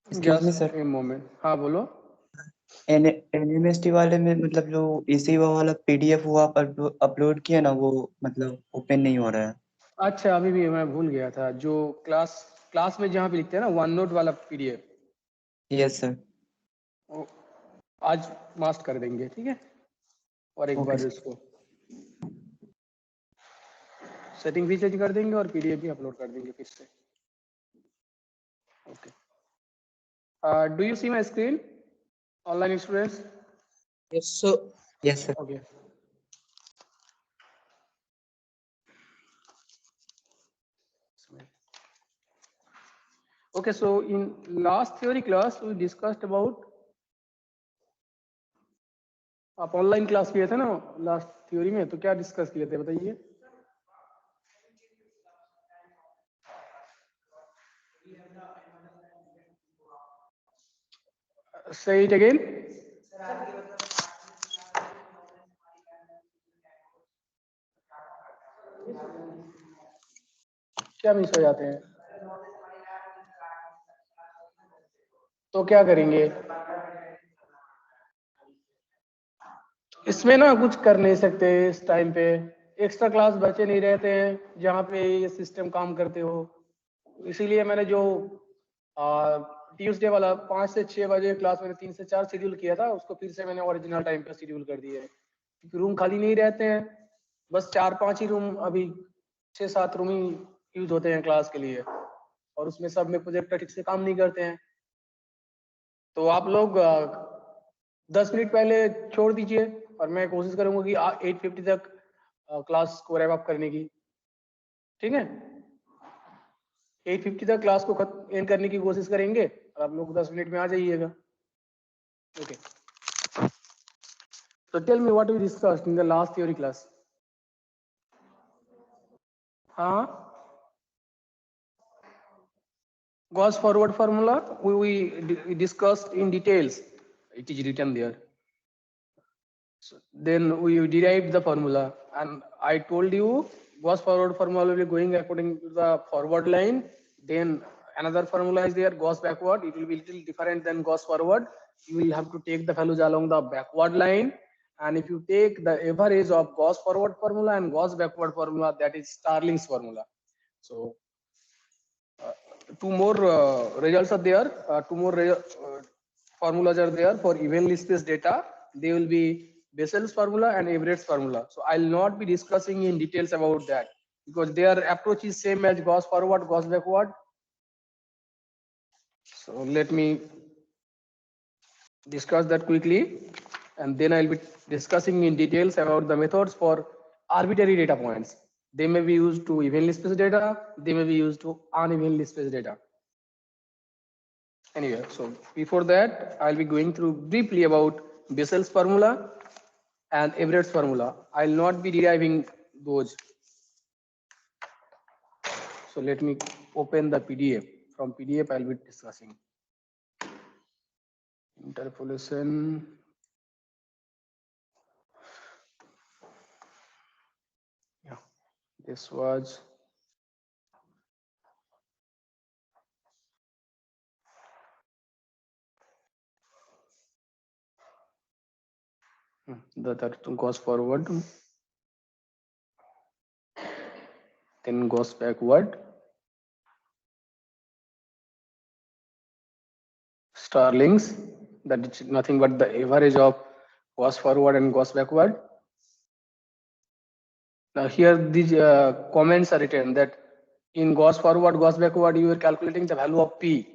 Excuse me just sir, a moment. हाँ बोलो। एनएमएसटी वाले में मतलब जो इसी वाला पीडीएफ हुआ अपलोड किया ना, वो मतलब ओपन नहीं हो रहा है। अच्छा, अभी भी मैं भूल गया था, जो क्लास क्लास में जहाँ पे लिखते हैं ना वन नोट वाला पीडीएफ, यस सर। आज मास्ट कर देंगे, ठीक है। और एक ओके बार सर। इसको सेटिंग भी चेंज कर देंगे और पीडीएफ भी अपलोड कर देंगे फिर से। Okay, do you see my screen online students? Yes sir. Yes sir. Okay, okay, so in last theory class we discussed about, आप ऑनलाइन क्लास किए थे ना लास्ट थ्योरी में, तो क्या डिस्कस किए थे बताइए। Say it again. क्या मिस हो जाते हैं तो क्या करेंगे? इसमें ना कुछ कर नहीं सकते इस टाइम पे, एक्स्ट्रा क्लास बचे नहीं रहते हैं जहाँ पे ये सिस्टम काम करते हो। इसीलिए मैंने जो ट्यूसडे वाला 5 से 6 बजे क्लास मैंने 3 से 4 शेड्यूल किया था, उसको फिर से मैंने ओरिजिनल टाइम पे शेड्यूल कर दिया है, क्योंकि रूम खाली नहीं रहते हैं। बस 4-5 ही रूम, अभी 6-7 रूम ही यूज होते हैं क्लास के लिए, और उसमें सब में प्रोजेक्टर ठीक से काम नहीं करते हैं। तो आप लोग 10 मिनट पहले छोड़ दीजिए, और मैं कोशिश करूंगा कि 8:50 तक क्लास को रैप अप करने की, ठीक है। 8:50 तक क्लास को एंड करने की कोशिश करेंगे, और आप लोग 10 मिनट में आ जाइएगा। Okay, so tell me what we discussed in the last theory class. हाँ, Gauss forward formula we discussed in details. It is written there. So then we derived the formula, and I told you Gauss forward formula will be going according to the forward line. Then another formula is there, Gauss backward. It will be little different than Gauss forward. You will have to take the values along the backward line. And if you take the average of Gauss forward formula and Gauss backward formula, that is Starling's formula. So two more results are there. Two more formulas are there for evenly spaced data. They will be Bessel's formula and Everett's formula. So I'll not be discussing in details about that, because their approach is same as Gauss forward, Gauss backward. So let me discuss that quickly, and then I'll be discussing in details about the methods for arbitrary data points. They may be used to evenly spaced data, they may be used to unevenly spaced data. Anyway, so before that, I'll be going through briefly about Bessel's formula and Everett's formula. I'll not be deriving those. So let me open the PDF. From PDF, I'll be discussing. Interpolation. Yeah, this was that goes forward, then goes backward. Starlings, that is nothing but the average of goes forward and goes backward. Now here these comments are written that in Gauss forward, Gauss backward, you are calculating the value of P.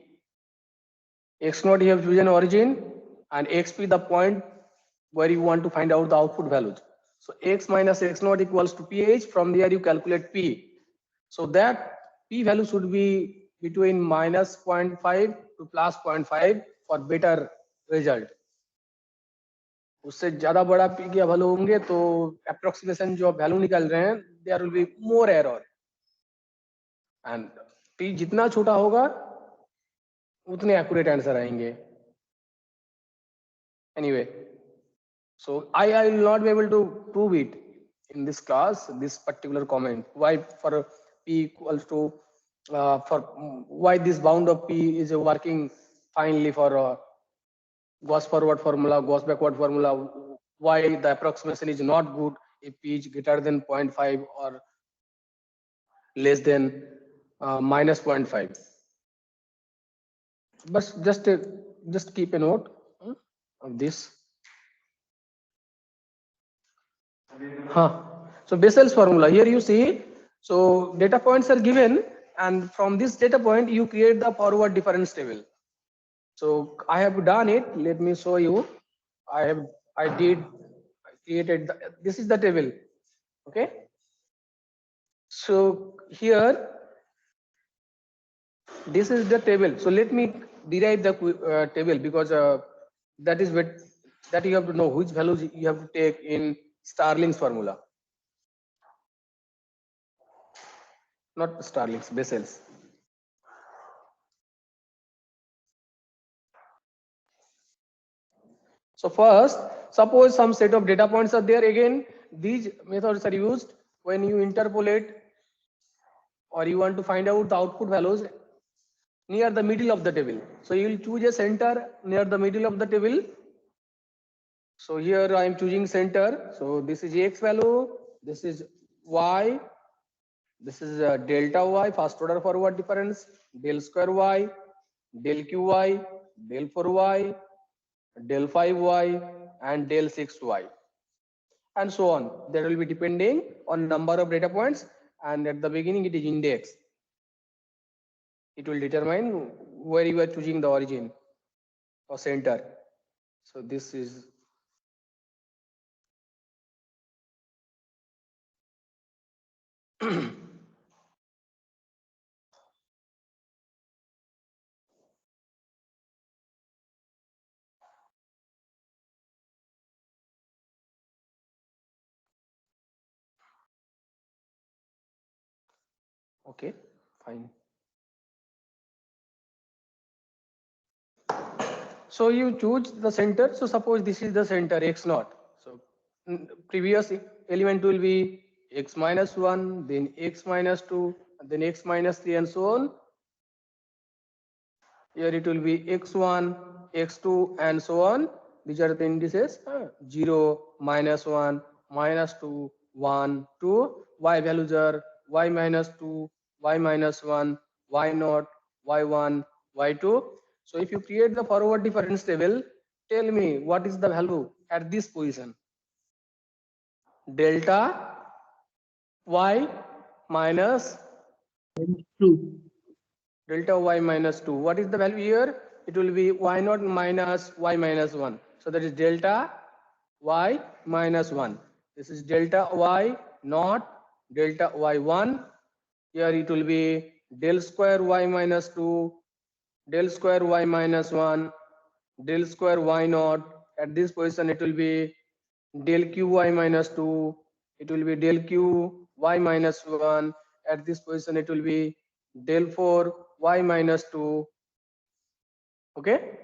X0 you have chosen origin, and XP the point where you want to find out the output values. So X minus X0 equals to PH. From there you calculate P. So that P value should be between minus 0.5 to plus 0.5 for better result. उससे ज्यादा बड़ा P के value होंगे तो approximation जो value निकाल रहे हैं, there will be more error, and P जितना छोटा होगा उतने एक्यूरेट आंसर आएंगे. Anyway, so I will not be able to prove it in this class, this particular comment. Why for P equals to for why this bound of P is working finally for Gauss forward formula, Gauss backward formula, why the approximation is not good if p is greater than 0.5 or less than minus 0.5. But just keep a note of this. So Bessel's formula, here you see, so data points are given, and from this data point you create the forward difference table. So I have done it. Let me show you. I created this is the table. Okay. So here this is the table. So let me derive the table, because that is what that you have to know which values you have to take in Starling's formula, not Starling's, Bessel's. So first, suppose some set of data points are there. Again, these methods are used when you interpolate or you want to find out the output values near the middle of the table. So you will choose a center near the middle of the table. So here I am choosing center. So this is x value, this is y, this is delta y, first order forward difference, del square y, del qy, del 4y, del 5y, and del 6y, and so on. That will be depending on number of data points, and at the beginning it is index. It will determine where you are choosing the origin or center. So this is okay, fine. So you choose the center. So suppose this is the center x naught. So previous element will be x minus 1, then x minus 2, then x minus 3, and so on. Here it will be x1, x2, and so on. These are the indices 0, minus 1, minus 2, 1, 2. Y values are y minus 2, y minus 1, y naught, y1, y2. So if you create the forward difference table, tell me what is the value at this position. Delta y minus 2. Delta y minus 2. What is the value here? It will be y naught minus y minus 1. So that is delta y minus 1. This is delta y naught, delta y1. Here it will be del square y minus 2, del square y minus 1, del square y naught. At this position it will be del q y minus 2. It will be del q y minus 1. At this position it will be del 4 y minus 2. Okay,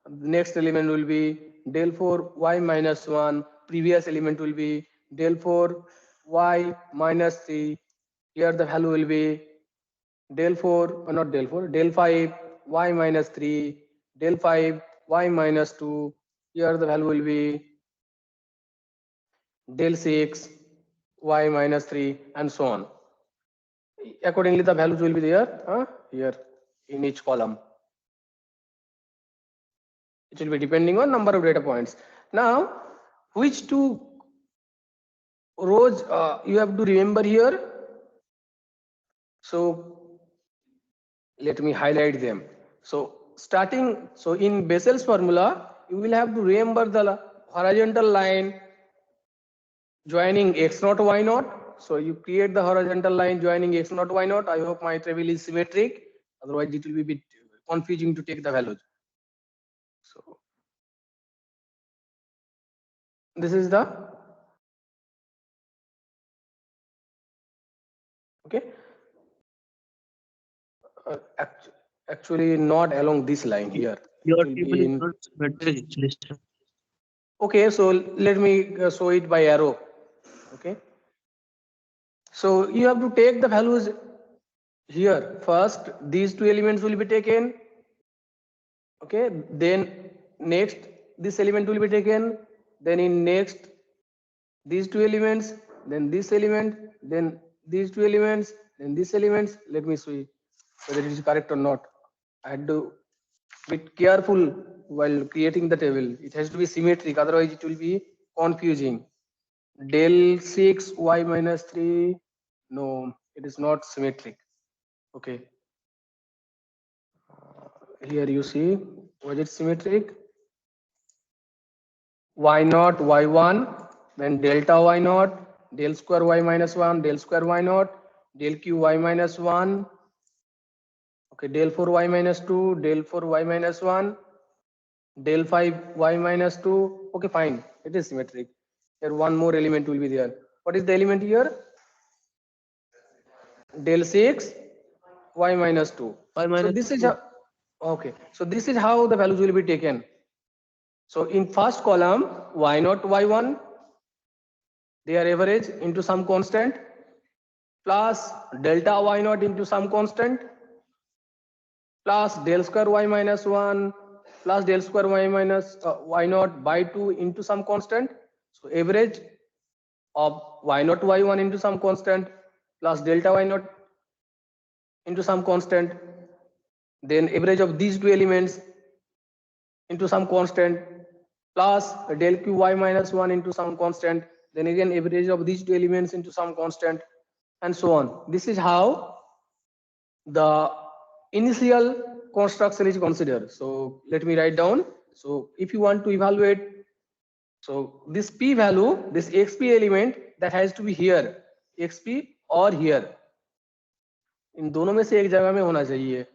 the next element will be del 4 y minus 1. Previous element will be del 4 y minus 3. Here the value will be del 4 or not del 4, del 5 y minus 3, del 5 y minus 2. Here the value will be del 6 y minus 3, and so on. Accordingly the values will be there here in each column. It will be depending on number of data points. Now which two rows you have to remember here? So let me highlight them. So starting, so in Bessel's formula you will have to remember the horizontal line joining x naught y naught. So you create the horizontal line joining x naught y naught. I hope my table is symmetric, otherwise it will be a bit confusing to take the values. So this is the okay. Actually not along this line here. Your It will table be is in, not symmetric actually, sir. okay, so let me show it by arrow. Okay, so you have to take the values here. First these two elements will be taken. Okay, then next this element will be taken, then in next these two elements, then this element, then these two elements, then these elements. Let me see whether it is correct or not. I had to be careful while creating the table. It has to be symmetric, otherwise it will be confusing. Del 6 y minus 3, no, it is not symmetric. Okay, here you see, was it symmetric? Y naught y1, then delta y naught, del square y minus 1, del square y naught, del q y minus 1, okay, del 4 y minus 2, del 4 y minus 1, del 5 y minus 2. Okay, fine, it is symmetric. Here one more element will be there. What is the element here? Del 6 y minus 2. Y So minus this is 2. how, okay, so this is how the values will be taken. So in first column, y naught y1, their average into some constant, plus delta y naught into some constant, plus del square y minus 1 plus del square y minus y naught by 2 into some constant. So average of y naught y1 into some constant plus delta y naught into some constant, then average of these two elements into some constant plus del q y minus 1 into some constant, then again average of these two elements into some constant, and so on. This is how the initial construction is considered. So let me write down. So if you want to evaluate, so this p value, this xp element, that has to be here, xp or here, इन दोनों में से एक जगह में होना चाहिए.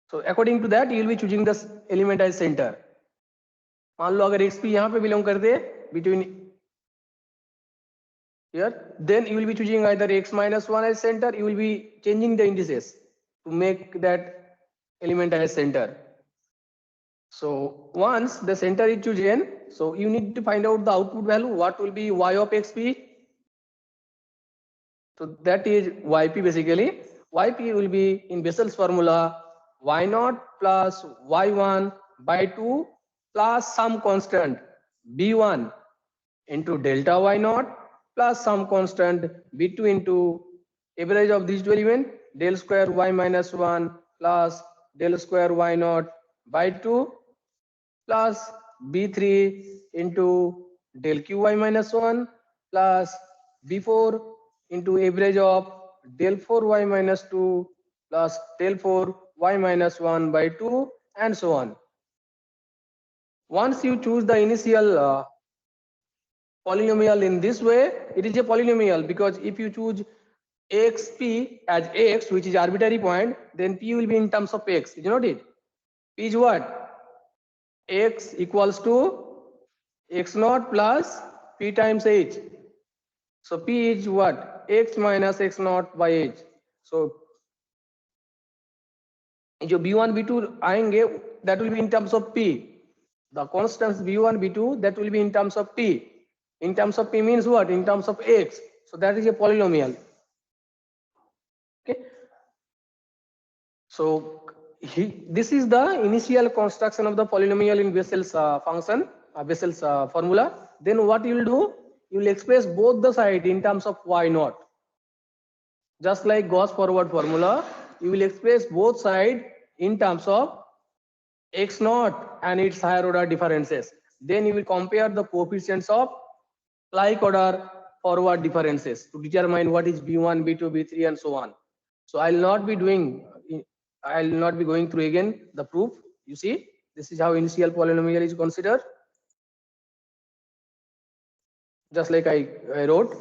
So according to that you will be choosing this element as center. मान लो अगर xp यहाँ पे बिलोंग कर दे between here, then you will be choosing either x minus 1 as center. You will be changing the indices to make that element as center. So once the center is chosen, so you need to find out the output value. What will be y of xp? So that is yp basically. Yp will be in Bessel's formula y naught plus y1 by 2 plus some constant b1 into delta y naught plus some constant b2 into average of these two elements, del square y minus 1 plus del square y naught by 2 plus b3 into del qy minus 1 plus b4 into average of del 4y minus 2 plus del 4y minus 1 by 2, and so on. Once you choose the initial polynomial in this way, it is a polynomial, because if you choose xp as x, which is arbitrary point, then p will be in terms of x. You know it? P is what? X equals to x naught plus p times h. So p is what? X minus x naught by h. So जो b1 b2 आएंगे, that will be in terms of p. The constants b1 b2, that will be in terms of p. In terms of p means what? In terms of x. So that is a polynomial. Okay. So this is the initial construction of the polynomial in Bessel's function, Bessel's formula. Then what you will do? You will express both the sides in terms of y naught. Just like Gauss forward formula, you will express both sides in terms of x naught and its higher order differences. Then you will compare the coefficients of like order forward differences to determine what is b1, b2, b3, and so on. So I'll not be going through again the proof. You see, this is how initial polynomial is considered, just like I wrote.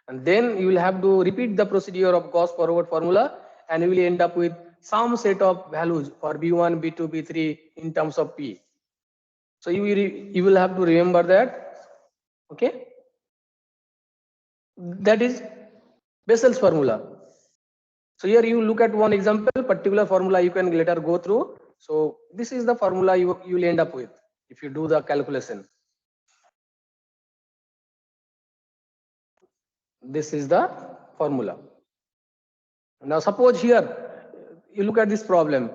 And then you will have to repeat the procedure of Gauss forward formula, and you will end up with some set of values for b1, b2, b3 in terms of p. So you will have to remember that. Okay, that is Bessel's formula. So here you look at one example, particular formula you can later go through. So this is the formula you will end up with if you do the calculation. This is the formula. Now suppose here you look at this problem.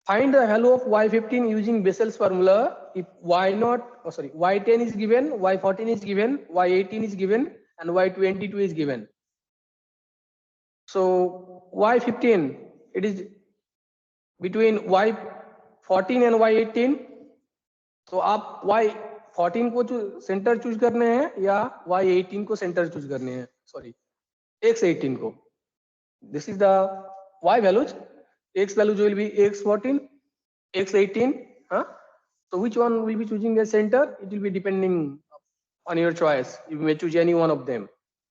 Find the value of y15 using Bessel's formula. If y10 is given, y14 is given, y18 is given, and y22 is given. So y15, it is between y14 and y18. तो आप y14 को centre choose करने हैं या y18 को centre choose करने हैं, sorry x18 को. This is the y values. X values will be x14, x18. So which one will be choosing as center? It will be depending on your choice. You may choose any one of them.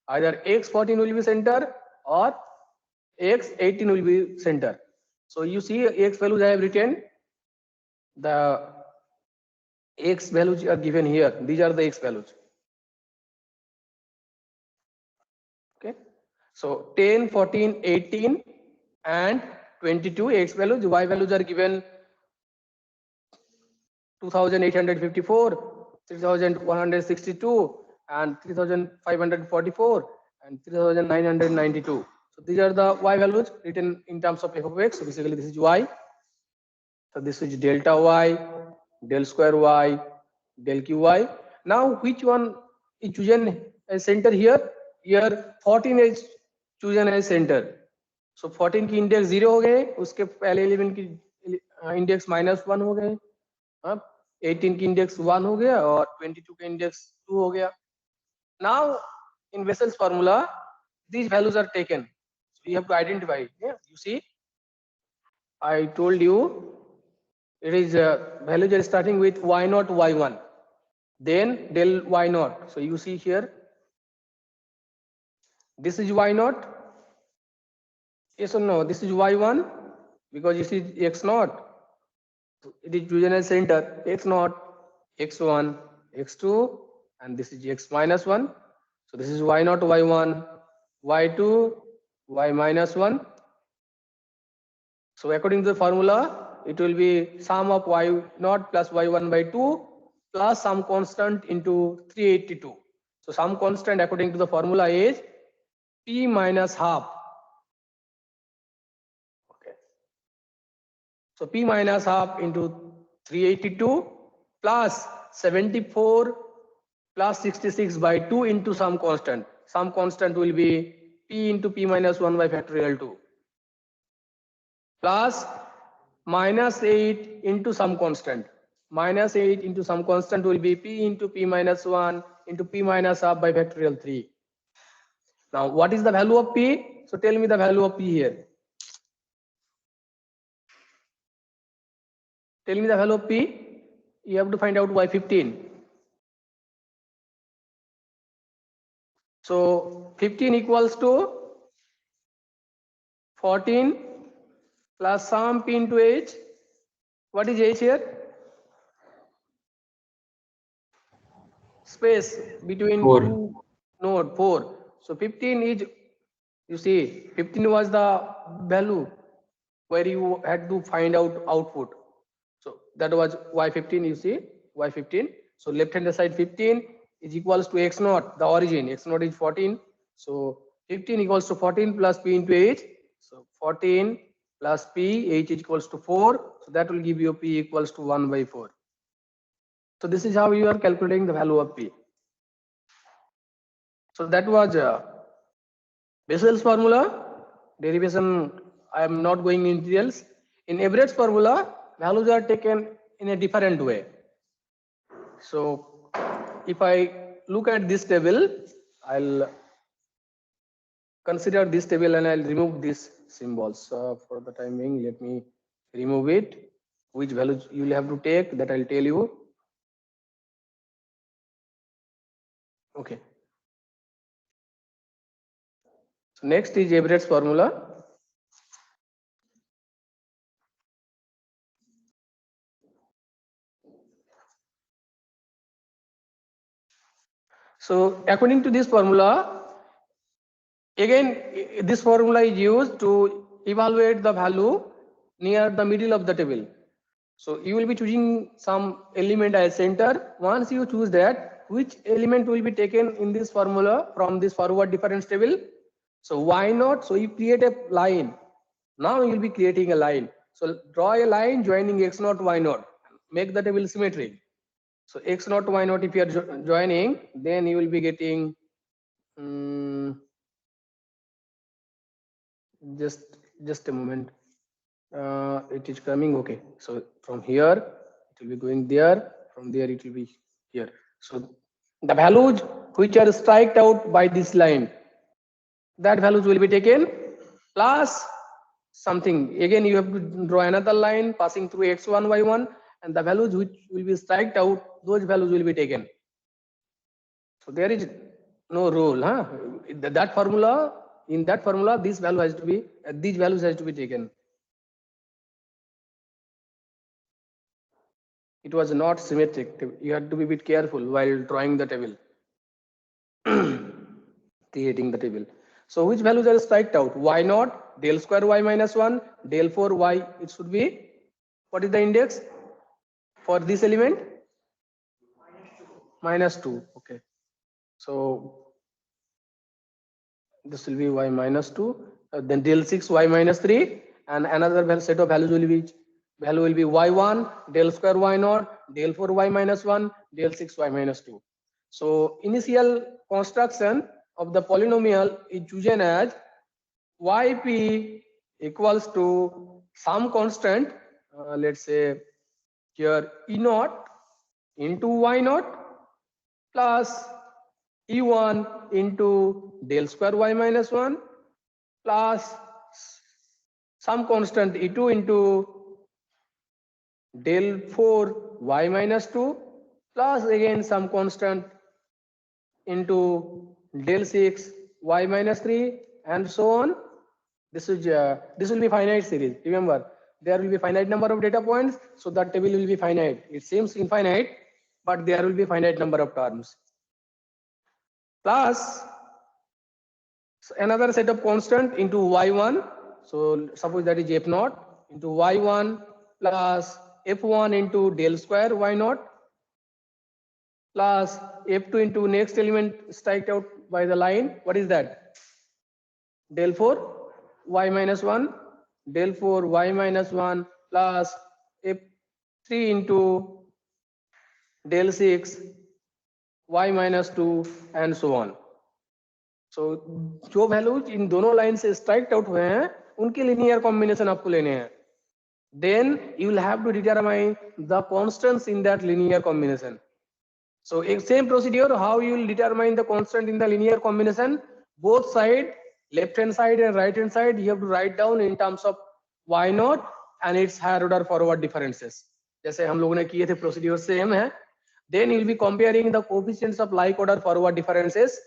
Either x14 will be center or x18 will be center. So you see x values I have written. The x values are given here. These are the x values. Okay. So 10, 14, 18 and 22 x values. Y values are given 2854, 3162 and 3544 and 3992. So these are the y values written in terms of f of x. So basically this is y. So this is delta y, del square y, del qy. Now which one is chosen as center here? Here 14 is chosen as center. So 14 की index 0 हो गए, उसके पहले element की index -1 हो गए. 18 की index 1 हो गया और 22 का इंडेक्स 2 हो गया. Now in Bessel's formula, these values are taken. So you have to identify. Yeah, you see, I told you it is values are starting with y0, y1, then del y0. So you see here, this is y0. Yes or no? This is y1 because you see x0. So it is chosen as center. x0, x1, x2, and this is x minus 1. So this is y0, y1, y2, y minus 1. So according to the formula, it will be sum of y0 plus y1 by 2 plus some constant into 382. So some constant according to the formula is p minus half. Okay. So p minus half into 382 plus 74 plus 66 by 2 into some constant. Some constant will be p into p minus 1 by factorial 2 plus minus 8 into some constant. Minus 8 into some constant will be p into p minus 1 into p minus half by factorial 3. Now what is the value of p? So tell me the value of p here. Tell me the value of p. You have to find out y15. So 15 equals to 14 plus some p into h. What is h here? Space between 4. two node 4. So 15 is, you see, 15 was the value where you had to find out output. So that was y15, you see, y15. So left hand side 15 is equals to x0, the origin. x0 is 14. So 15 equals to 14 plus p into h. So 14 plus p, h is equals to 4. So that will give you p equals to 1 by 4. So this is how you are calculating the value of p. So that was Bessel's formula. Derivation, I am not going in details. In Everett's formula, values are taken in a different way. So if I look at this table, I'll consider this table and I'll remove these symbols. For the time being, let me remove it. Which values you will have to take, that I'll tell you. Okay. So next is Everett's formula. So according to this formula, again this formula is used to evaluate the value near the middle of the table. So you will be choosing some element as center. Once you choose that, which element will be taken in this formula from this forward difference table? So why not? So you create a line. Now you will be creating a line. So draw a line joining x naught, y naught. Make the table symmetric. So x naught, y naught, if you are joining, then you will be getting just a moment. It is coming. Okay, so from here it will be going there, from there it will be here. So the values which are striked out by this line, that values will be taken plus something. Again, you have to draw another line passing through x1, y1, and the values which will be striked out, those values will be taken. So there is no rule, huh? That formula, in that formula, this value has to be, these values has to be taken. It was not symmetric. You had to be a bit careful while drawing the table, creating the table. So which values are striked out? Y naught, del square y minus 1, del 4 y, it should be, what is the index for this element? Minus 2. Okay. So this will be y minus 2, then del 6 y minus 3, and another set of values will be y1, del square y naught, del 4 y minus 1, del 6 y minus 2. So initial construction of the polynomial is chosen as yp equals to some constant, let's say here e naught into y naught plus e1 into del square y minus 1 plus some constant e2 into del 4 y minus 2 plus again some constant into del 6 y minus 3 and so on. This will be finite series. Remember, there will be finite number of data points, so that table will be finite. It seems infinite, but there will be finite number of terms. Plus another set of constant into y1. So suppose that is f naught into y1 plus f1 into del square y naught plus f2 into next element striked out by the line. What is that? Del 4 y minus 1, del 4 y minus 1 plus f3 into del 6 y minus 2 and so on. So जो values in दोनों line से strike out हुए हैं उनके linear combination आपको लेने हैं. Then you will have to determine the constants in that linear combination. So same procedure, how you will determine the constant in the linear combination. Both side, left hand side and right hand side, you have to write down in terms of y naught and its higher order forward differences. जैसे हम लोगों ने किए थे procedure same है. Then you will be comparing the coefficients of like order forward differences.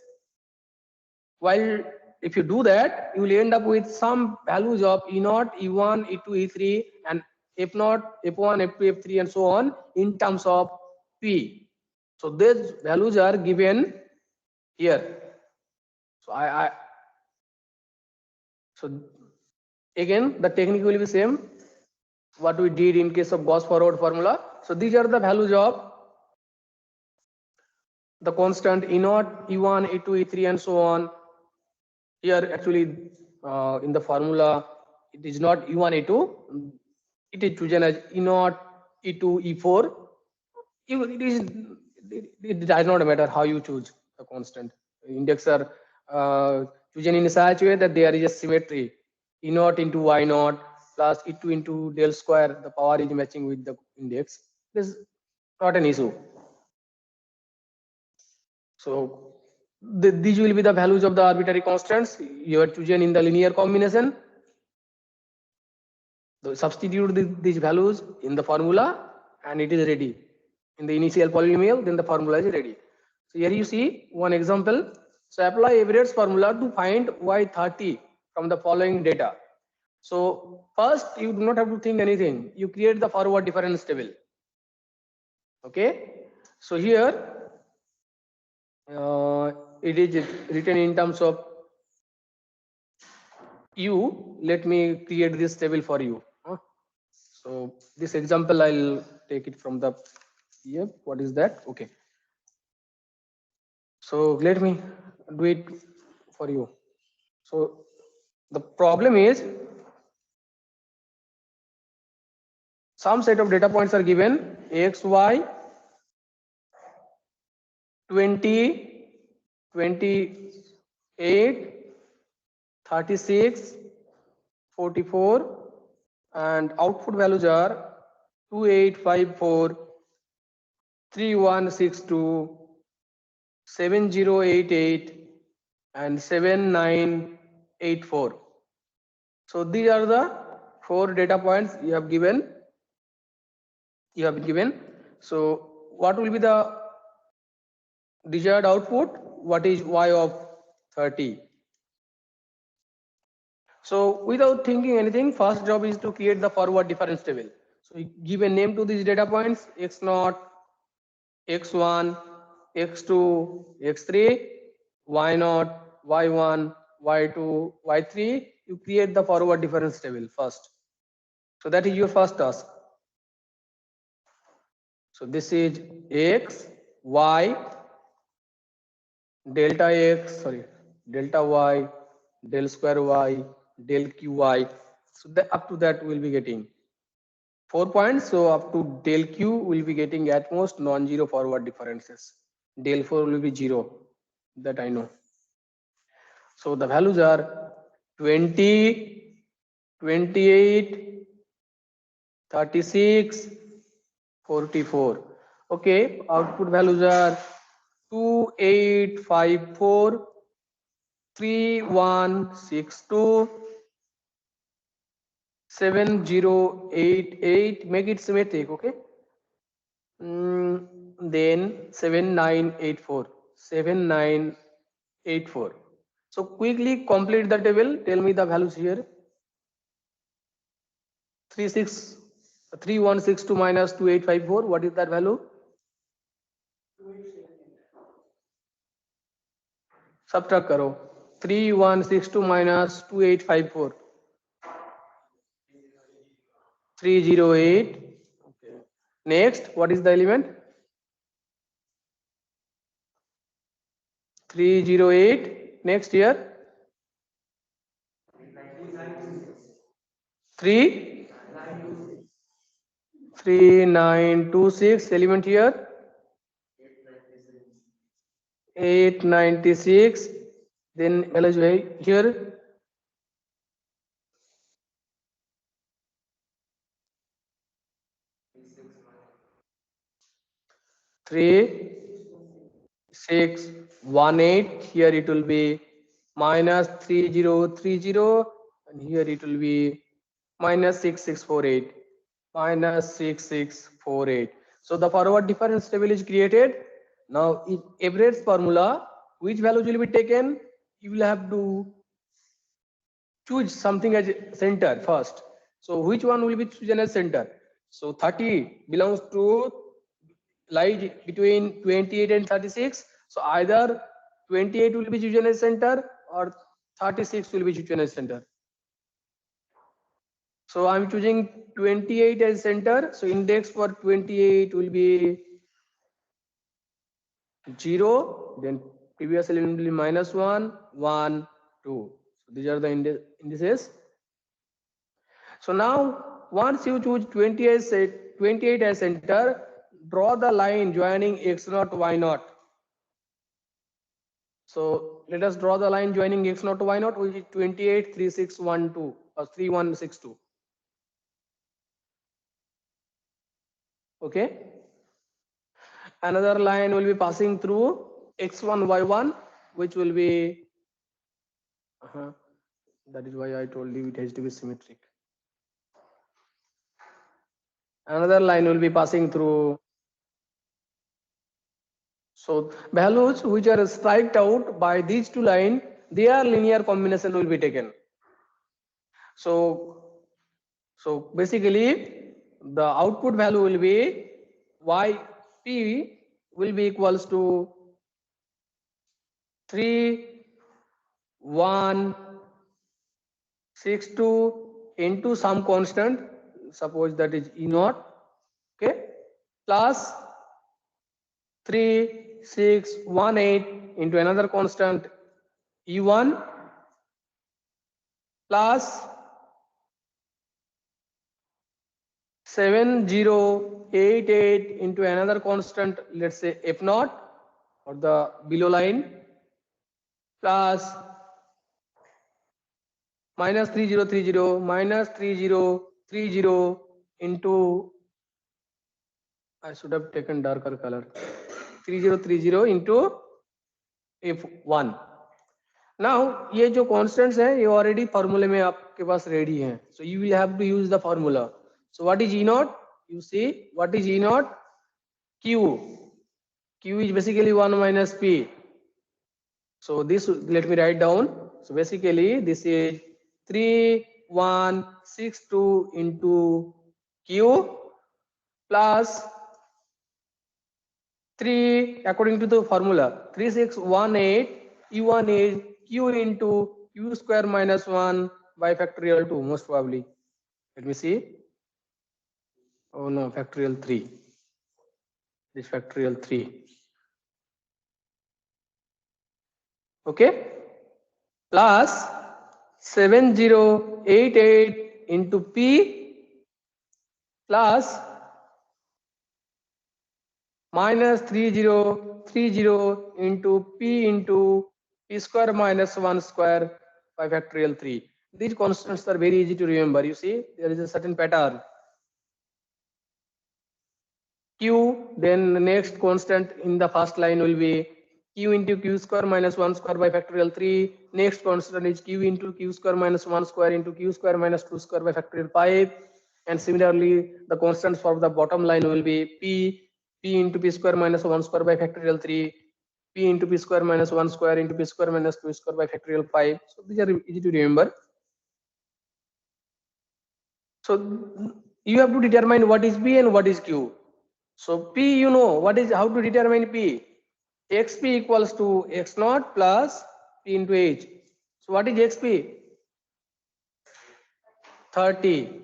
While if you do that, you will end up with some values of E0, E1, E2, E3, and F0, F1, F2, F3, and so on in terms of P. So these values are given here. So so again the technique will be same. What we did in case of Gauss forward formula. So these are the values of the constant E0, E1, E2, E3, and so on. Here actually in the formula it is not E1, E2, it is chosen as E0, E2, E4. It does not matter how you choose the constant. Index are chosen in such a way that there is a symmetry. E0 into Y0 plus E2 into del square, the power is matching with the index. This is not an issue. So these will be the values of the arbitrary constants you are chosen in the linear combination. So substitute these values in the formula and it is ready. In the initial polynomial, then the formula is ready. So here you see one example. So apply Everett's formula to find y30 from the following data. So first you do not have to think anything. You create the forward difference table. Okay. So here it is written in terms of u. Let me create this table for you. So this example I'll take it from the what is that? Okay. So let me do it for you. So the problem is some set of data points are given: x, y, 20, 28, 36, 44, and output values are 2854, 3162, 7088, and 7984. So these are the 4 data points you have given. So what will be the desired output? What is y of 30? So without thinking anything, first job is to create the forward difference table. So you give a name to these data points: x0, x1, x2, x3, y0, y1, y2, y3. You create the forward difference table first. So that is your first task. So this is x, y, delta x, delta y, del square y, del qy. So up to that we'll be getting 4 points. So up to del q will be getting at most non-zero forward differences. Del 4 will be 0. That I know. So the values are 20, 28, 36, 44. Okay, output values are 2854, 3162, 7088. Make it symmetric, okay? Then 7984. So quickly complete the table. Tell me the values here. 3162 minus 2854. What is that value? Subtract karo. 3162 minus 2854. 308. Okay. Next, what is the element? 308. Next here. 3926. Element here. 896. Then here. 3618. Here it will be minus 3030, and here it will be minus 6648. Minus 6648. So the forward difference table is created. Now in Everett's formula, which values will be taken? You will have to choose something as center first. So which one will be chosen as center? So 30 belongs to lies between 28 and 36. So either 28 will be chosen as center or 36 will be chosen as center. So I'm choosing 28 as center. So index for 28 will be 0. Then previous element will be minus 1, 1, 2. So these are the indices. So now once you choose 28 as center, draw the line joining x0 y0. So let us draw the line joining x0 to y0, which is 28 3612 or 3162. Okay. Another line will be passing through x1 y1, which will be that is why I told you it has to be symmetric. Another line will be passing through. So values which are striked out by these two lines, their linear combination will be taken. So basically the output value will be yp will be equals to 3162 into some constant, suppose that is E0, okay, plus 3618 into another constant E1 plus 7088 into another constant, let's say f naught or the below line, plus minus 3030 minus 3030 into, I should have taken darker color, 3030 into f1. Now ये जो constants हैं ये already formula में आपके पास ready हैं, so you will have to use the formula. So what is E naught? You see what is E naught? Q. Q is basically 1 minus P. So this, let me write down. So basically this is 3162 into Q plus 3 according to the formula 3618. E1 is Q into Q square minus 1 by factorial 2 most probably. Let me see. Oh no, factorial 3. This factorial 3. Okay. Plus 7088 into P plus minus 3030 into P square minus 1 square by factorial 3. These constants are very easy to remember. You see, there is a certain pattern. Q, then the next constant in the first line will be Q into Q square minus 1 square by factorial 3. Next constant is Q into Q square minus 1 square into Q square minus 2 square by factorial 5. And similarly, the constants for the bottom line will be P into P square minus 1 square by factorial 3. P into P square minus 1 square into P square minus 2 square by factorial 5. So these are easy to remember. So you have to determine what is P and what is Q. So P, you know what is, how to determine P? XP equals to X naught plus P into H. So what is XP? 30.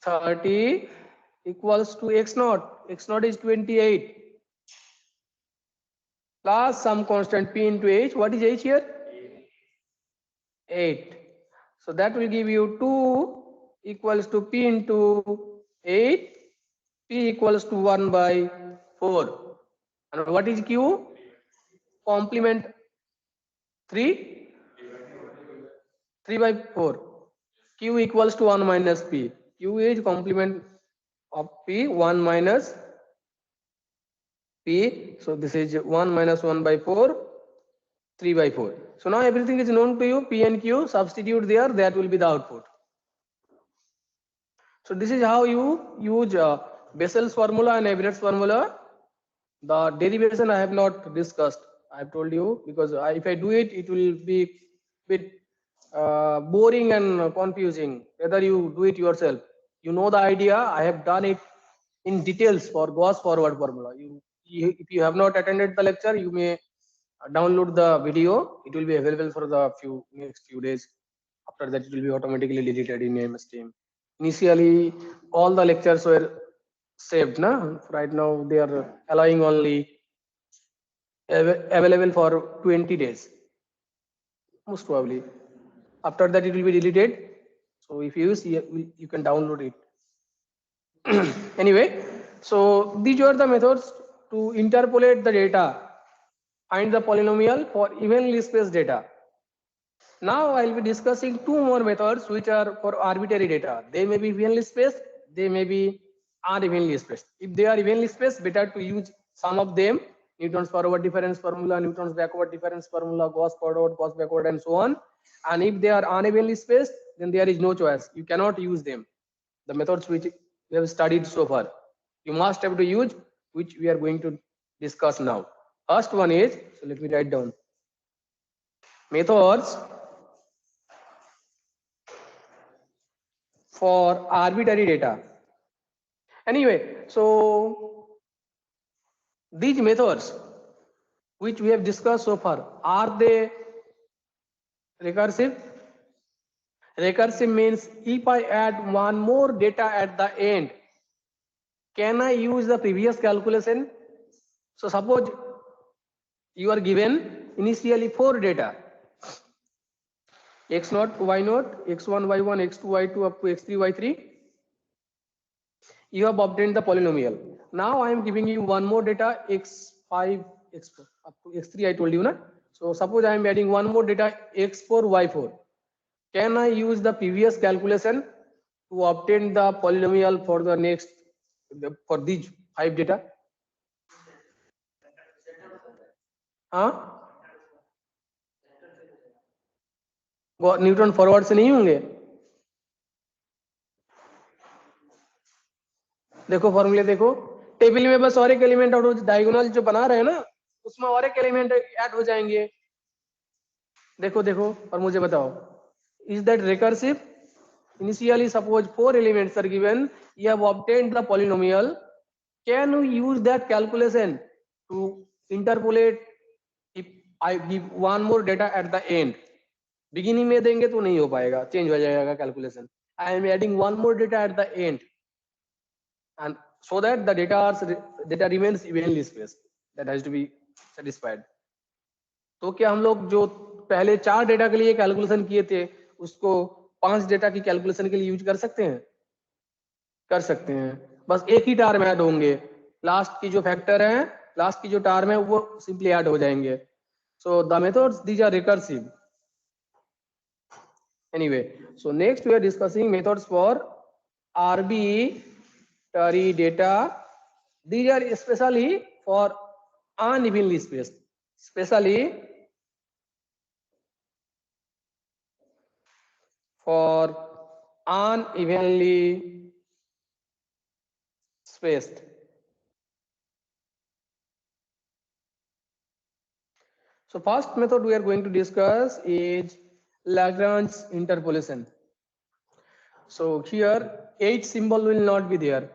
30 equals to X naught. X naught is 28. Plus some constant P into H. What is H here? 8. So that will give you 2 equals to P into 8. P equals to 1 by 4. And what is Q? Complement 3? 3 by 4. Q equals to 1 minus P. Q is complement of P, 1 minus P. So this is 1 minus 1 by 4, 3 by 4. So now everything is known to you. P and Q, substitute there, that will be the output. So this is how you use Bessel's formula and Everett's formula. The derivation I have not discussed. I have told you because if I do it, it will be bit boring and confusing. Whether you do it yourself, you know the idea. I have done it in details for Gauss forward formula. If you have not attended the lecture, you may download the video. It will be available for the next few days. After that, it will be automatically deleted in MS Team. Initially, all the lectures were saved. Right now, they are allowing only available for 20 days. Most probably. After that, it will be deleted. So if you use, you can download it. Anyway, so these are the methods to interpolate the data, find the polynomial for evenly spaced data. Now I will be discussing two more methods which are for arbitrary data. They may be evenly spaced, they may be unevenly spaced. If they are evenly spaced, better to use some of them: Newton's forward difference formula, Newton's backward difference formula, Gauss forward, Gauss backward, and so on. And if they are unevenly spaced, then there is no choice. You cannot use them. The methods which we have studied so far, you must have to use, which we are going to discuss now. First one is, so let me write down methods for arbitrary data. Anyway, so these methods which we have discussed so far, are they recursive? Recursive means if I add one more data at the end, can I use the previous calculation? So suppose you are given initially 4 data: x0, y0, x1, y1, x2, y2 up to x3, y3. You have obtained the polynomial. Now I am giving you one more data, x5, x4, up to x3 I told you, na? So suppose I am adding one more data, x4, y4. Can I use the previous calculation to obtain the polynomial for the next, for these 5 data? हाँ, Newton forward से नहीं होंगे? देखो फॉर्मूले देखो, table में बस और एक एलिमेंट और डायगोनल जो बना रहे हैं ना, उसमें और एक एलिमेंट ऐड हो जाएंगे. देखो देखो और मुझे बताओ, is that recursive? Initially suppose 4 elements are given, you have obtained the polynomial. Can you use that calculation to interpolate if I give one more data at the end? Beginning में देंगे तो नहीं हो पाएगा, चेंज हो जाएगा calculation. I am adding one more data at the end, and so that the data remains evenly spaced. That has to be satisfied. तो क्या हम लोग जो पहले 4 डेटा के लिए कैलकुलेशन किए थे उसको 5 डेटा की कैलकुलेशन के लिए यूज कर सकते हैं? कर सकते हैं. बस एक ही टर्म ऐड होंगे, लास्ट की जो फैक्टर है, लास्ट की जो टर्म है वो सिंपली ऐड हो जाएंगे. So the methods these are recursive. Anyway, so next we are discussing methods for arbitrary data. These are especially for unevenly spaced, especially for unevenly spaced. So first method we are going to discuss is Lagrange interpolation. So here H symbol will not be there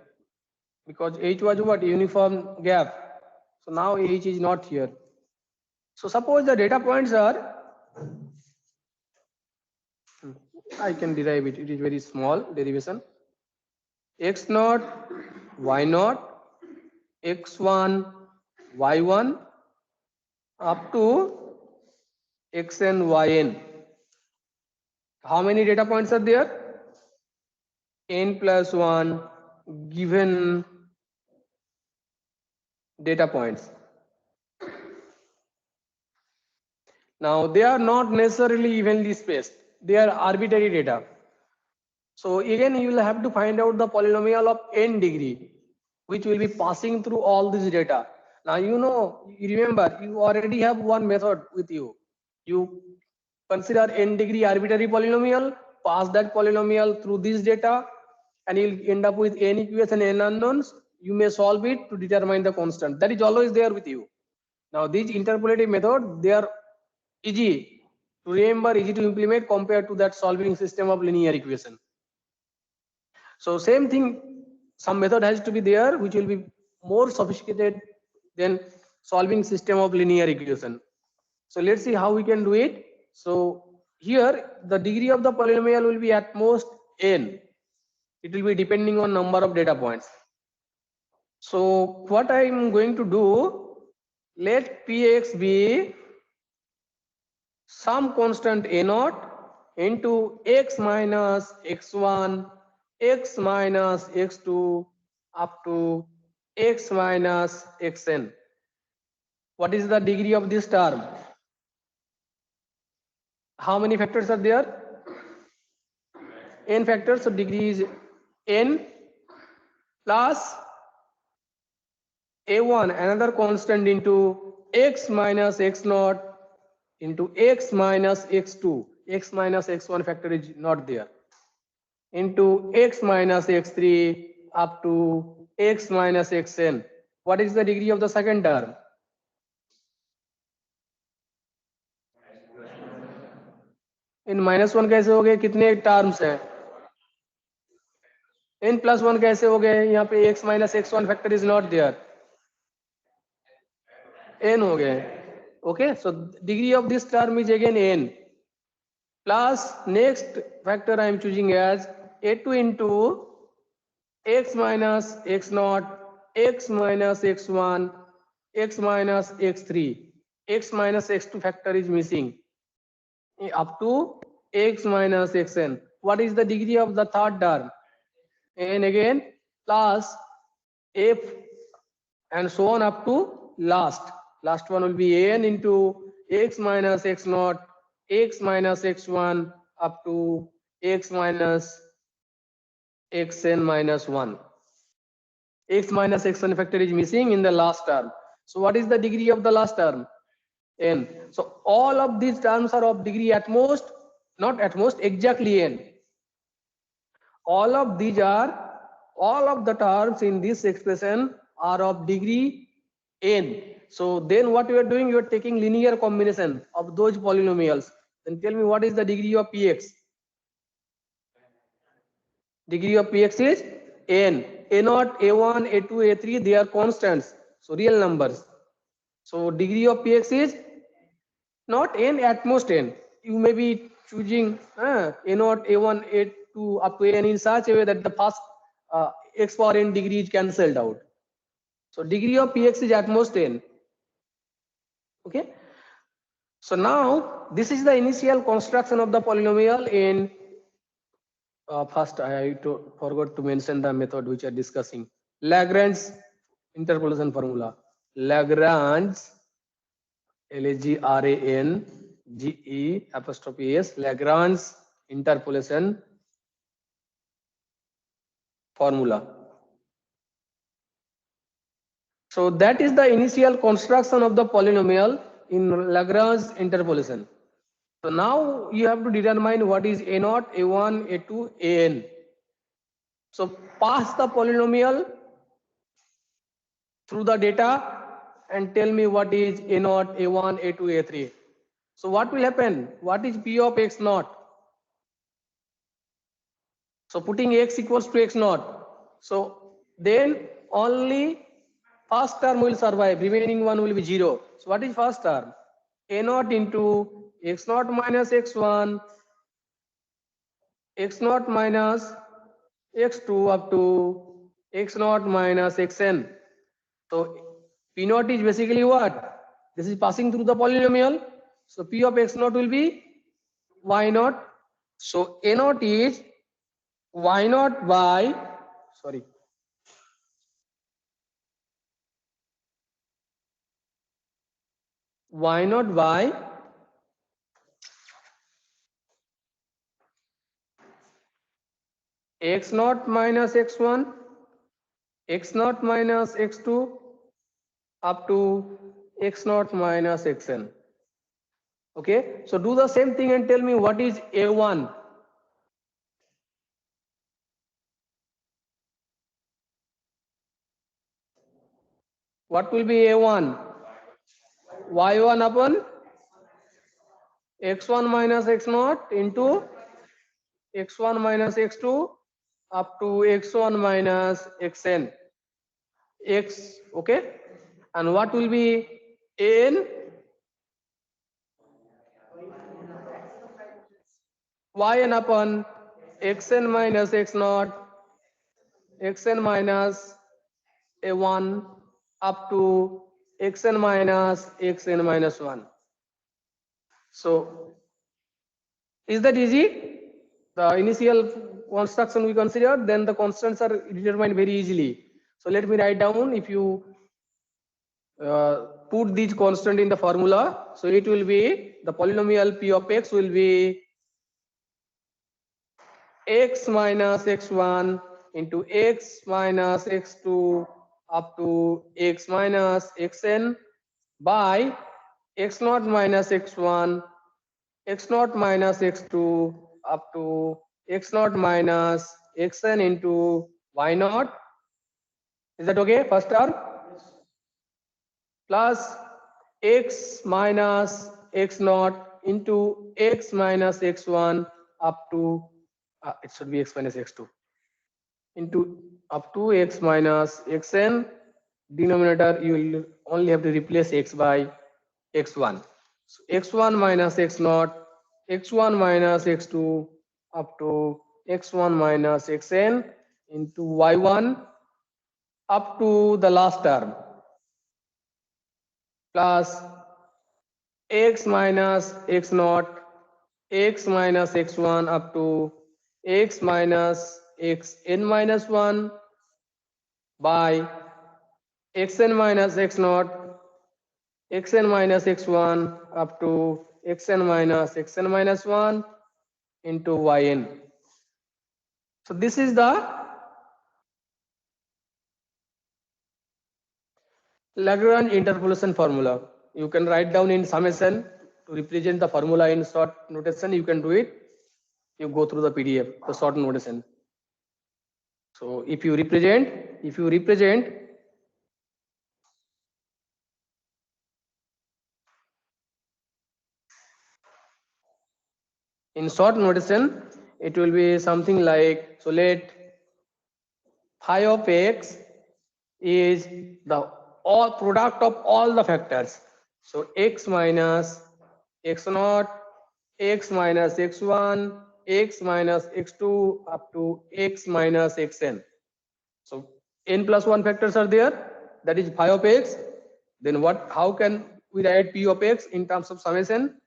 because H was what? Uniform gap. So now H is not here. So suppose the data points are, I can derive it, it is very small derivation. X naught, Y naught, X1, Y1 up to Xn, Yn. How many data points are there? N plus 1 given data points. Now they are not necessarily evenly spaced, they are arbitrary data. So again you will have to find out the polynomial of n degree which will be passing through all this data. Now you know, you remember, you already have one method with you. You consider n degree arbitrary polynomial, pass that polynomial through this data, and you'll end up with n equation, n unknowns. You may solve it to determine the constant. That is always there with you. Now these interpolative method, they are easy to remember, easy to implement compared to that solving system of linear equation. So same thing, some method has to be there which will be more sophisticated than solving system of linear equation. So let's see how we can do it. So here the degree of the polynomial will be at most n. It will be depending on number of data points. So what I am going to do, let Px be some constant a0 into x minus x1, x minus x2 up to x minus xn. What is the degree of this term? How many factors are there? N factors, so degree is n plus a1, another constant, into x minus x0 into x minus x2, x minus x1 factor is not there, into x minus x3 up to x minus xn. What is the degree of the second term? इन -1 कैसे हो गए? कितने terms हैं? n plus 1 कैसे हो गए? यहाँ पे x minus x1 factor is not there, n हो गए. Okay, so degree of this term is again n plus next factor I am choosing as a2 into x minus x0, x minus x1, x minus x3, x minus x2 factor is missing, up to x minus xn. What is the degree of the third term? N again plus f and so on up to last one will be an into x minus x naught, x minus x1 up to x minus xn minus 1. X minus xn factor is missing in the last term. So what is the degree of the last term? N. So all of these terms are of degree at most, not at most, exactly n. All of the terms in this expression are of degree n. So then what you are doing, you are taking linear combination of those polynomials. Then tell me what is the degree of px? Degree of px is n. A0, A1, A2, A3, they are constants, so real numbers. So degree of px is not n, at most n. You may be choosing A0, A1, A2 up to n in such a way that the first x power n degree is cancelled out. So degree of px is at most n. Okay. So now this is the initial construction of the polynomial in first I forgot to mention the method which we are discussing. Lagrange interpolation formula. Lagrange Lagrange Lagrange interpolation formula. So that is the initial construction of the polynomial in Lagrange interpolation. So now you have to determine what is A0, A1, A2, An. So pass the polynomial through the data and tell me what is A0, A1, A2, A3. So what will happen? What is P of x naught? So putting x equals to x naught. So then only first term will survive, remaining one will be 0. So what is first term? A0 into x naught minus x1, x naught minus x2 up to x naught minus xn. So P naught is basically what? This is passing through the polynomial. So P of x naught will be y naught. So A naught is y naught by, sorry, y naught by x naught minus x1, x naught minus x2 up to x naught minus xn. Okay, so do the same thing and tell me what is A1. What will be A1? Y1 upon x1 minus x0 into x1 minus x2 up to x1 minus xn. X, okay, and what will be An? Yn upon xn minus x0, xn minus a1 up to xn minus xn minus 1. So is that easy? The initial construction we considered, then the constants are determined very easily. So let me write down. If you put these constant in the formula, so it will be, the polynomial p of x will be x minus x1 into x minus x2 up to x minus xn by x naught minus x1, x naught minus x2 up to x naught minus xn into y naught. Is that okay? First term plus x minus x naught into x minus x1 up to it should be x minus x2 into up to x minus xn. Denominator you will only have to replace x by x1. So x1 minus x naught, x1 minus x2 up to x1 minus xn into y1 up to the last term plus x minus x naught, x minus x1 up to x minus xn minus 1 by xn minus x naught, xn minus x1 up to xn minus 1 into yn. So this is the Lagrange interpolation formula. You can write down in summation to represent the formula in short notation. You can do it. You go through the PDF, the short notation. So if you represent in short notation, it will be something like, so let phi of x is the all product of all the factors. So x minus x naught, x minus x1, x minus x2 up to x minus xn. So n plus 1 factors are there, that is phi of x. Then what, how can we write p of x in terms of summation?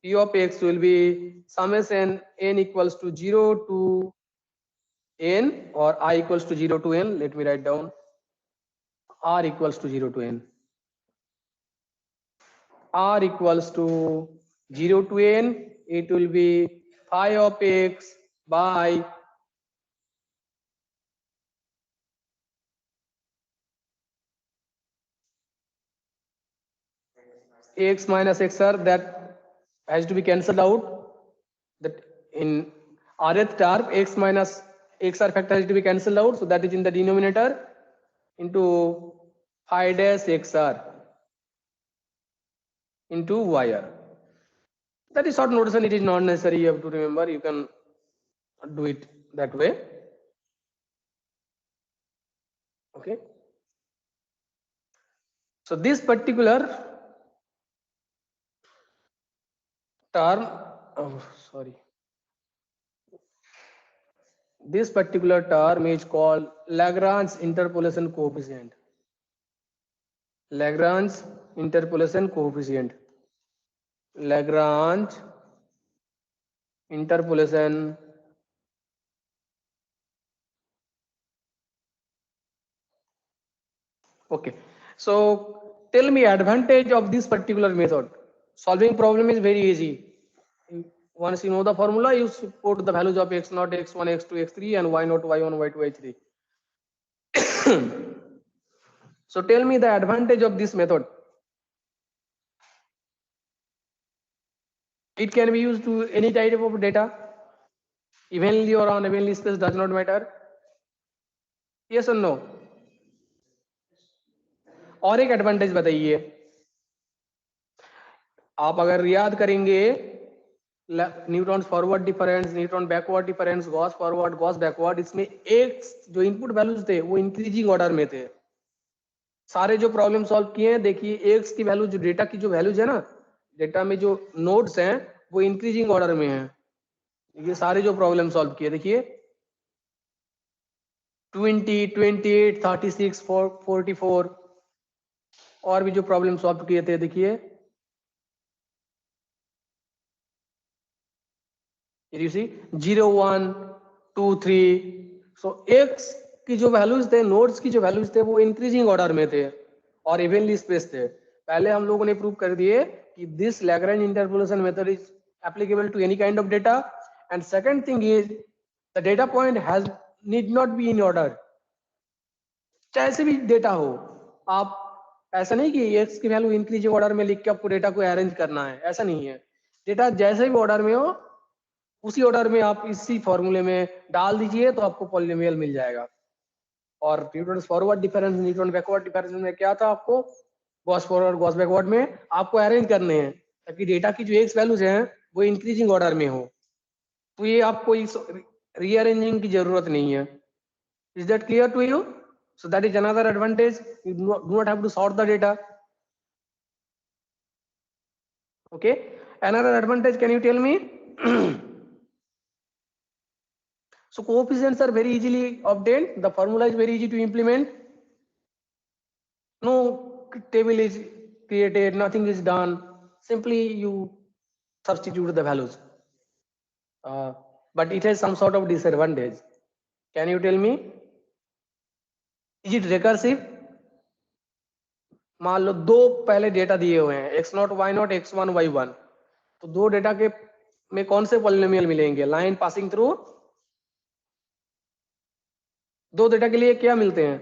P of x will be summation n equals to 0 to n, or I equals to 0 to n. Let me write down r equals to 0 to n. R equals to 0 to n, it will be phi of x by x minus xr, that has to be cancelled out. That in rth term x minus xr factor has to be cancelled out, so that is in the denominator, into phi dash xr into yr. That is short notation, it is not necessary you have to remember, you can do it that way. Okay, so this particular term, this particular term is called Lagrange interpolation coefficient. Lagrange interpolation coefficient. Lagrange interpolation okay. So tell me advantage of this particular method. Solving problem is very easy. Once you know the formula, you put the values of x naught, x1, x2, x3 and y naught, y1, y2, y3. So tell me the advantage of this method. It can be used to any type of data, evenly or unevenly spaced, does not matter. Yes or no? और एक advantage बताइए, आप अगर याद करेंगे Newton forward difference, Newton backward difference, Gauss forward, Gauss backward, इसमें एक जो इनपुट वैल्यूज थे वो इंक्रीजिंग ऑर्डर में थे. सारे जो प्रॉब्लम सॉल्व किए हैं, देखिए एक्स की वैल्यू, जो डेटा की जो वैल्यूज है ना, डेटा में जो नोड्स हैं वो इंक्रीजिंग ऑर्डर में है. ये सारे जो प्रॉब्लम सॉल्व किए, देखिए 20, 28, 36, 44, और भी जो प्रॉब्लम सॉल्व किए थे, देखिए you see 0, 1, 2, 3. सो एक्स की जो वैल्यूज थे, नोड्स की जो वैल्यूज थे वो इंक्रीजिंग ऑर्डर में थे और इवनली स्पेस थे. पहले हम लोगों ने प्रूव कर दिए कि this Lagrange interpolation method is applicable to any kind of data. And second thing is the data point has need not be in order. जैसे भी डेटा हो, आप ऐसा नहीं कि एक्स की वैल्यू इंक्रीजिंग ऑर्डर में लिख के आपको डेटा को अरेंज करना है, ऐसा नहीं है. डेटा जैसे भी ऑर्डर में हो, उसी ऑर्डर में आप इसी फॉर्मूले में डाल दीजिए तो आपको पॉलिनोमियल मिल जाएगा. और Newton forward difference, Newton backward difference में क्या था, आपको गॉस फॉरवर्ड, गॉस बैकवर्ड में आपको अरेंज करने हैं ताकि डेटा की जो एक्स वैल्यूज हैं वो इंक्रीजिंग ऑर्डर में हो. तो ये आपको रीअरेंजिंग की जरूरत नहीं है. Is that clear to you? So that is another advantage. You do not have to sort the data. Okay. Another advantage, can you tell me? So coefficients are very easily obtained. The formula is very easy to implement. No table is created, nothing is done. Simply you substitute the values. But it has some sort of disadvantage. Can you tell me? Is it recursive? मान लो दो पहले data दिए हुए हैं x0 y0 x1 y1, तो दो data के में कौन से पॉलिनोमियल मिलेंगे? लाइन पासिंग थ्रू, दो डेटा के लिए क्या मिलते हैं?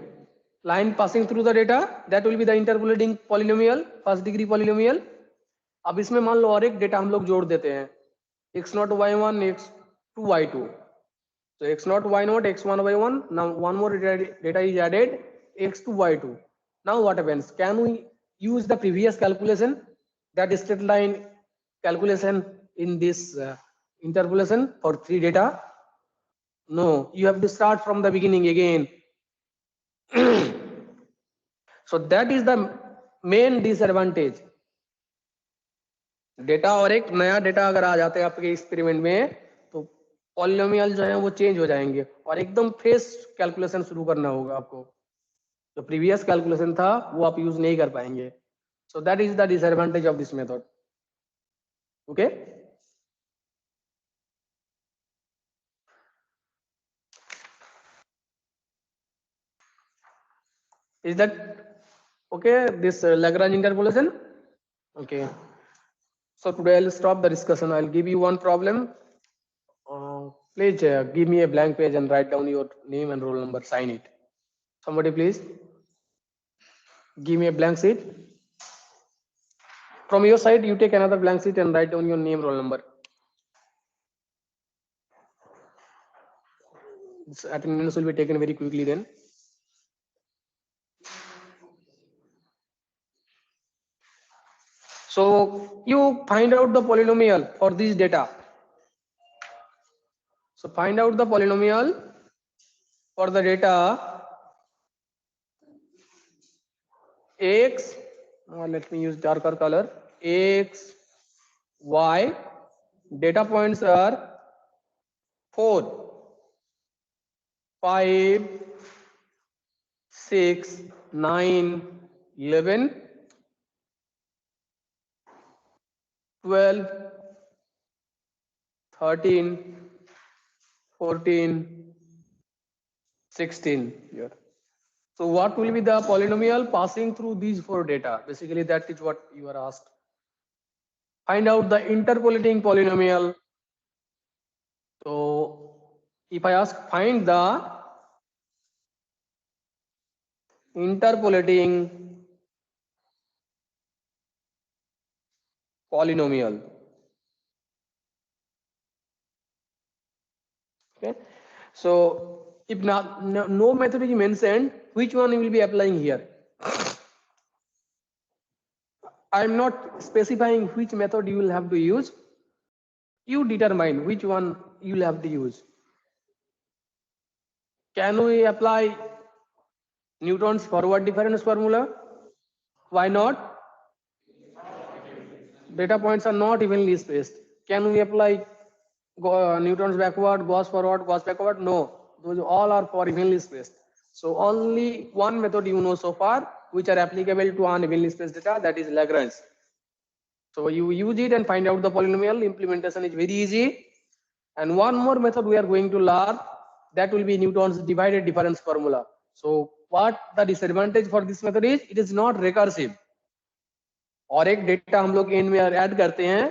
Line passing through the data, that will be the interpolating polynomial, first degree polynomial. अब इसमें मान लो और एक डेटा हम लोग जोड़ देते हैं x0 y1 x2 y2, so x0 y0 x1 y1, now one more data is added x2 y2. Now what happens? Can we use the previous calculation, that is straight line calculation, in this interpolation for three data? No, you have to start from the beginning again. So that is the main disadvantage. Data और एक नया data अगर आ जाते हैं आपके experiment में, तो polynomial जो है वो चेंज हो जाएंगे और एकदम फ्रेश कैलकुलेशन शुरू करना होगा आपको। जो प्रीवियस कैलकुलेशन था वो आप यूज नहीं कर पाएंगे। So that is the disadvantage of this method. Okay, is that okay, this Lagrange interpolation? Okay, so today I'll stop the discussion. I'll give you one problem. Please give me a blank page and write down your name and roll number, sign it. Somebody please give me a blank sheet. From your side, you take another blank sheet and write down your name, roll number. This attendance will be taken very quickly then. So you find out the polynomial for this data. So find out the polynomial for the data x, let me use darker color, x, y, data points are 4, 5, 6, 9, 11, 12, 13, 14, 16 here. So what will be the polynomial passing through these four data? Basically that is what you are asked. Find out the interpolating polynomial. So if I ask find the interpolating polynomial. Okay, so if no method is mentioned, which one you will be applying here? I am not specifying which method you will have to use. You determine which one you will have to use. Can we apply Newton's forward difference formula? Why not? Data points are not evenly spaced. Can we apply Newton's backward, Gauss forward, Gauss backward? No, those all are for evenly spaced. So only one method you know so far which are applicable to unevenly spaced data, that is Lagrange. So you use it and find out the polynomial. Implementation is very easy. And one more method we are going to learn, that will be Newton's divided difference formula. So what the disadvantage for this method is, it is not recursive. और एक data हम लोग N में add करते हैं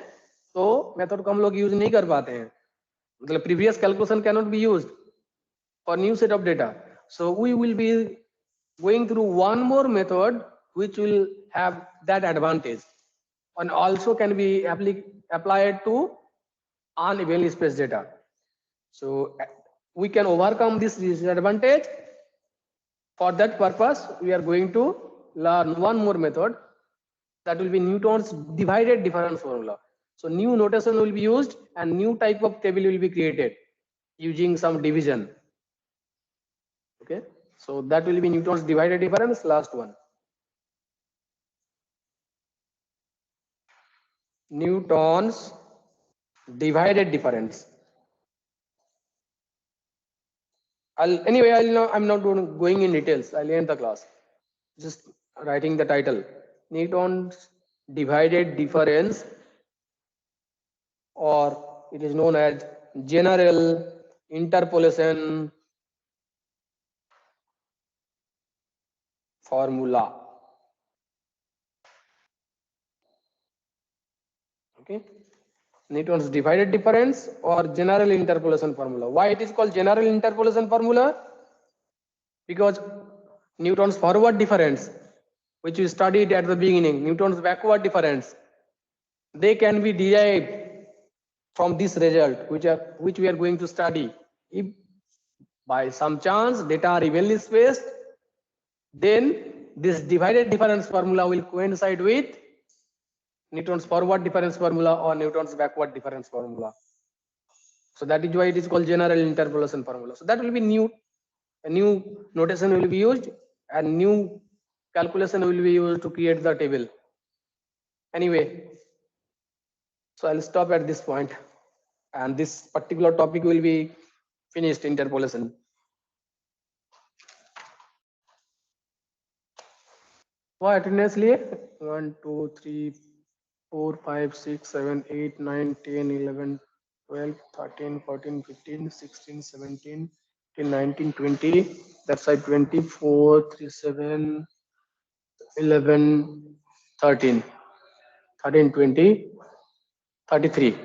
तो method को हम लोग यूज नहीं कर पाते हैं, मतलब previous calculation can not be used for new set of data. So we will be going through one more method which will have that advantage and also can be applied to unevenly spaced data. So we can overcome this disadvantage. For that purpose we are going to learn one more method, that will be Newton's divided difference formula. So new notation will be used and new type of table will be created using some division. Okay, so that will be Newton's divided difference, last one. Newton's divided difference. I'm not going in details. I'll end the class. Just writing the title. Newton's divided difference, or it is known as general interpolation formula. Okay, Newton's divided difference or general interpolation formula. Why it is called general interpolation formula? Because Newton's forward difference, which we studied at the beginning, Newton's backward difference, they can be derived from this result, which we are going to study. If by some chance data are evenly spaced, then this divided difference formula will coincide with Newton's forward difference formula or Newton's backward difference formula. So that is why it is called general interpolation formula. So that will be new. A new notation will be used and new calculation will be used to create the table. Anyway, so I'll stop at this point and this particular topic will be finished, interpolation. What attendance लिए 1 2 3 4 5 6 7 8 9 10 11 12 13 14 15 16 17 18 19 20, that's side 24 37 11 13 13 20 33,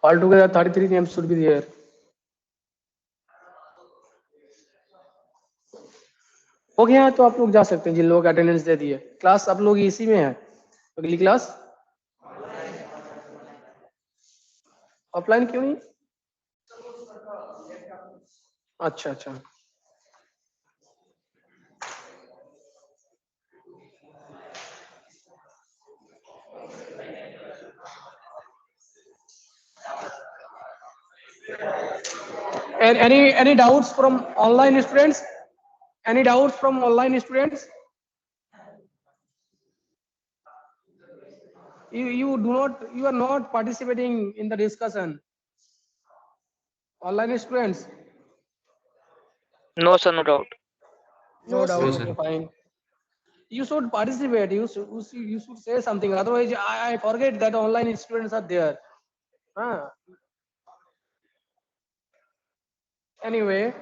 altogether 33 names should be there. हो गया, तो आप लोग जा सकते हैं जिन लोग अटेंडेंस दे दिए. क्लास आप लोग इसी में है, अगली क्लास ऑफलाइन क्यों नहीं? अच्छा अच्छा, any doubts from online students? Any doubts from online students? You are not participating in the discussion. Online students? No, sir, no doubt. No doubt. No, Okay, sir. fine. You should participate. You should say something. Otherwise, I forget that online students are there. Anyway,